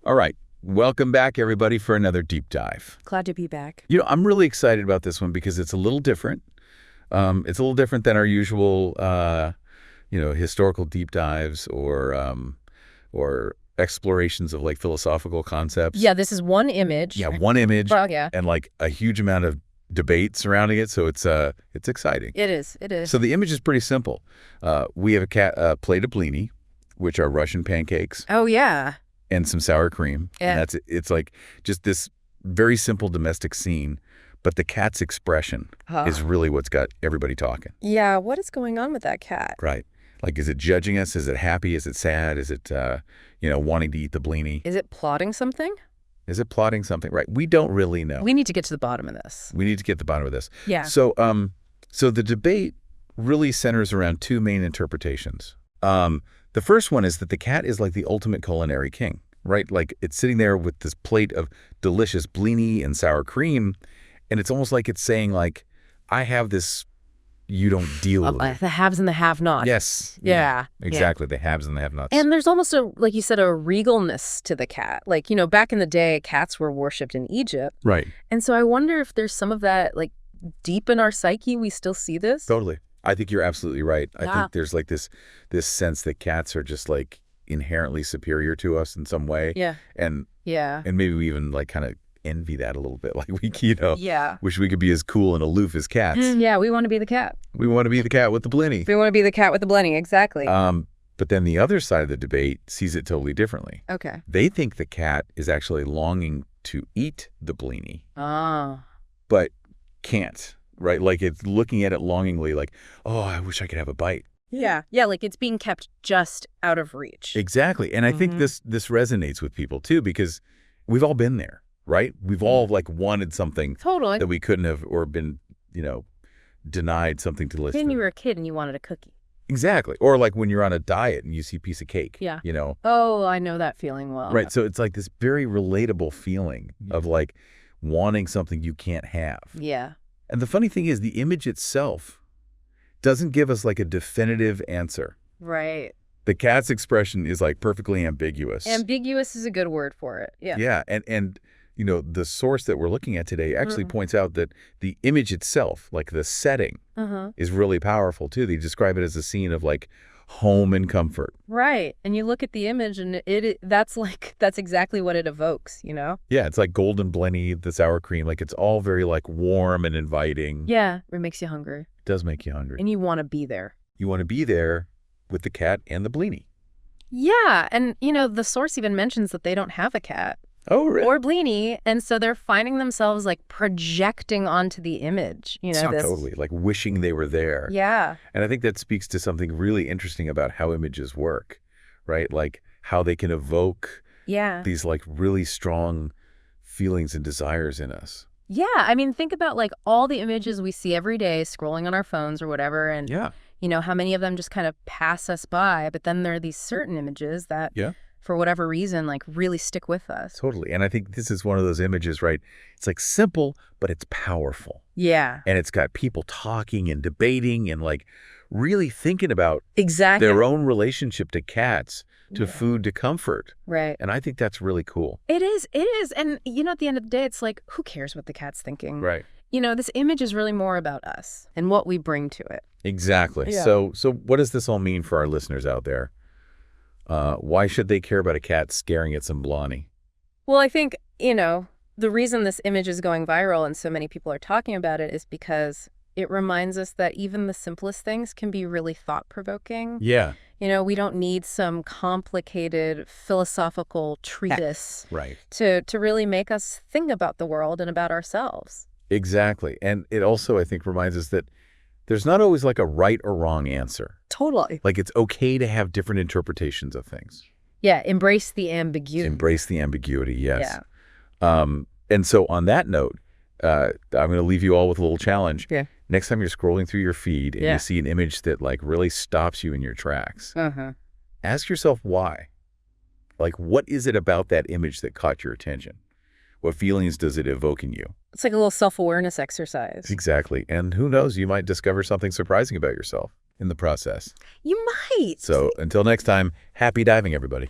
All right. Welcome back, everybody, for another deep dive. Glad to be back. I'm really excited about this one because it's a little different. It's a little different than our usual, historical deep dives or explorations of like philosophical concepts. Yeah, this is one image. Yeah, one image. Well, yeah. And like a huge amount of debate surrounding it, so it's exciting. It is. It is. So the image is pretty simple. We have a plate of blini, which are Russian pancakes. Oh yeah. And some sour cream. Yeah. And it's like just this very simple domestic scene, but the cat's expression is really what's got everybody talking. Yeah, what is going on with that cat? Right. Like, is it judging us? Is it happy? Is it sad? Is it, wanting to eat the blini? Is it plotting something? Is it plotting something? Right. We don't really know. We need to get to the bottom of this. We need to get to the bottom of this. Yeah. So the debate really centers around two main interpretations. The first one is that the cat is like the ultimate culinary king, right? Like it's sitting there with this plate of delicious blini and sour cream, and it's almost like it's saying like, I have this, you don't deal with it. The haves and the have-nots. Yes. Yeah. Exactly. The haves and the have-nots. And there's almost like you said, a regalness to the cat. Like, back in the day, cats were worshipped in Egypt. Right. And so I wonder if there's some of that, like, deep in our psyche, we still see this. Totally. I think you're absolutely right. Yeah. I think there's like this sense that cats are just like inherently superior to us in some way. Yeah. And yeah. And maybe we even like kind of envy that a little bit. Like we, yeah. wish we could be as cool and aloof as cats. Yeah, we want to be the cat. We want to be the cat with the blini. We want to be the cat with the blini, exactly. But then the other side of the debate sees it totally differently. Okay. They think the cat is actually longing to eat the blini. Oh. But can't. Right? Like it's looking at it longingly like, oh, I wish I could have a bite. Yeah. Yeah, like it's being kept just out of reach. Exactly. And I think this resonates with people too, because we've all been there, right? We've all like wanted something totally that we couldn't have, or been, denied something to listen. When you were a kid and you wanted a cookie. Exactly. Or like when you're on a diet and you see a piece of cake. Yeah. Oh, I know that feeling well. Right. So it's like this very relatable feeling of like wanting something you can't have. Yeah. And the funny thing is the image itself doesn't give us like a definitive answer. Right. The cat's expression is like perfectly ambiguous. Ambiguous is a good word for it. Yeah. Yeah. And the source that we're looking at today actually points out that the image itself, like the setting, is really powerful too. They describe it as a scene of like home and comfort. Right. And you look at the image and that's exactly what it evokes, Yeah, it's like golden blini, the sour cream. Like it's all very like warm and inviting. Yeah, it makes you hungry. It does make you hungry. And you want to be there. You want to be there with the cat and the blini. Yeah, and the source even mentions that they don't have a cat. Oh, really? Or blini, and so they're finding themselves like projecting onto the image, Totally, like wishing they were there. Yeah. And I think that speaks to something really interesting about how images work, right? Like how they can evoke these like really strong feelings and desires in us. Yeah, I mean, think about like all the images we see every day scrolling on our phones or whatever, and how many of them just kind of pass us by, but then there are these certain images that for whatever reason, like really stick with us. Totally. And I think this is one of those images, right? It's like simple, but it's powerful. Yeah. And it's got people talking and debating and like really thinking about exactly their own relationship to cats, to food, to comfort. Right. And I think that's really cool. It is. It is. And, at the end of the day, it's like, who cares what the cat's thinking? Right. This image is really more about us and what we bring to it. Exactly. Yeah. So what does this all mean for our listeners out there? Why should they care about a cat staring at some blani? Well, I think, the reason this image is going viral and so many people are talking about it is because it reminds us that even the simplest things can be really thought-provoking. Yeah. We don't need some complicated philosophical treatise to really make us think about the world and about ourselves. Exactly. And it also, I think, reminds us that there's not always like a right or wrong answer. Totally. Like it's okay to have different interpretations of things. Yeah, embrace the ambiguity. Embrace the ambiguity, yes. Yeah. And so on that note, I'm going to leave you all with a little challenge. Yeah. Next time you're scrolling through your feed and you see an image that like really stops you in your tracks, ask yourself why. Like, what is it about that image that caught your attention? What feelings does it evoke in you? It's like a little self-awareness exercise. Exactly. And who knows, you might discover something surprising about yourself in the process. You might. So until next time, happy diving, everybody.